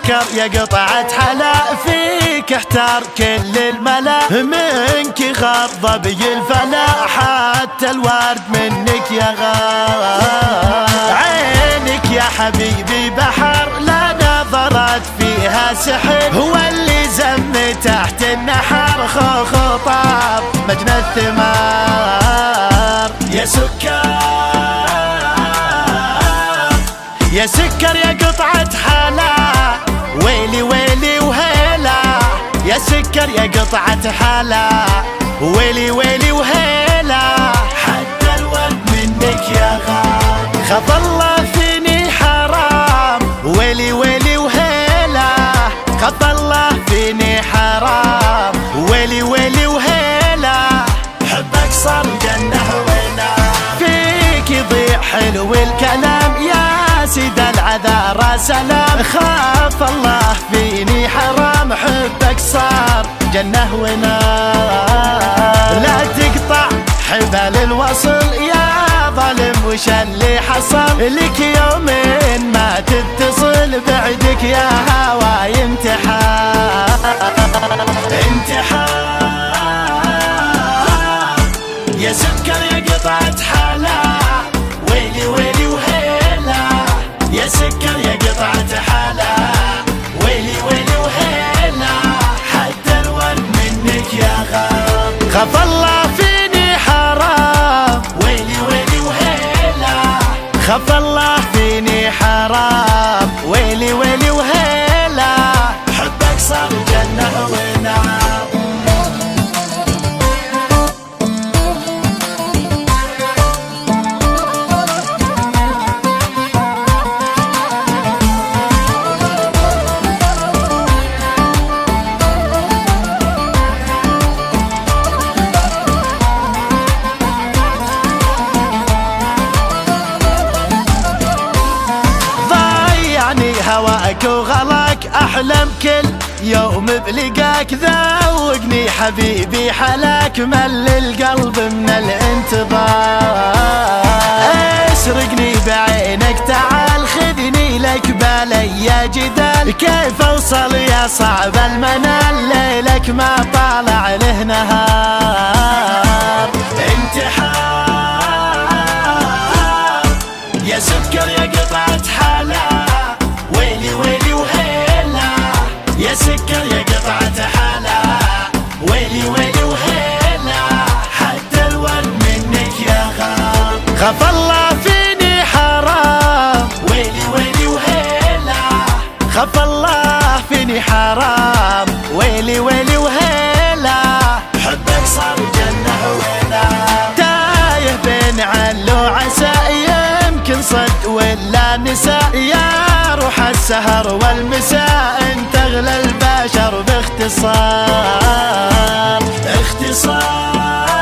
سكر يا قطعة حلا، فيك احتار كل الملا، منك غضب بي الفلا، حتى الورد منك يا غار. عينك يا حبيبي بحر، لا نظرت فيها سحر، هو اللي زم تحت النحر، خطاب مجنى الثمار. يا سكر يا سكر يا قطعة حلا، ويلي ويلي وهيلا. يا سكر يا قطعة حلا، ويلي ويلي وهيلا، حتى الورد منك يا غار. خاف الله فيني حرام، ويلي ويلي وهيلا. خاف الله فيني حرام، ويلي ويلي وهيلا، حبك صار جنة ونار. فيك يضيع حلو الكلام يا سيد العذارى سلام، خاف الله فيني حرام، حبك صار جنة ونار. لا تقطع حبال الوصل يا ظالم، وش اللي حصل لك يومين ما تتصل، بعدك يا هواي امتحان امتحان. يا سكر يا قطعة حلا، ويلي ويلي وهيلا. يا سكر يا قطعة حلا، ويلي ويلي وهيلا، حتى الورد منك يا غار. خاف الله فيني حرام، ويلي ويلي وهيلا. خاف الله فيني حرام، ويلي ويلي وهيلا، حبك صار جنة ونار. هواك وغلاك أحلم كل يوم بلقاك، ذوقني حبيبي حلاك، مل القلب من الانتظار. اسرقني بعينك تعال، خذني لك بلي يا جدال، كيف اوصل يا صعب المنال، ليلك ما طالع له نهار. انتحار يا سكر يا قطعة حلا، ويلي ويلي وهيلا. يا سكر يا قطعة حلا، ويلي ويلي وهيلا، حتى الورد منك يا غار. خاف الله فيني حرام، ويلي ويلي وهيلا. خاف الله فيني حرام، ويلي ويلي وهيلا، حبك صار جنة ونار. تايه بين عل وعسى، يمكن صد ولا نساء، يا روح السهر والمساء، انت اغلى البشر باختصار اختصار.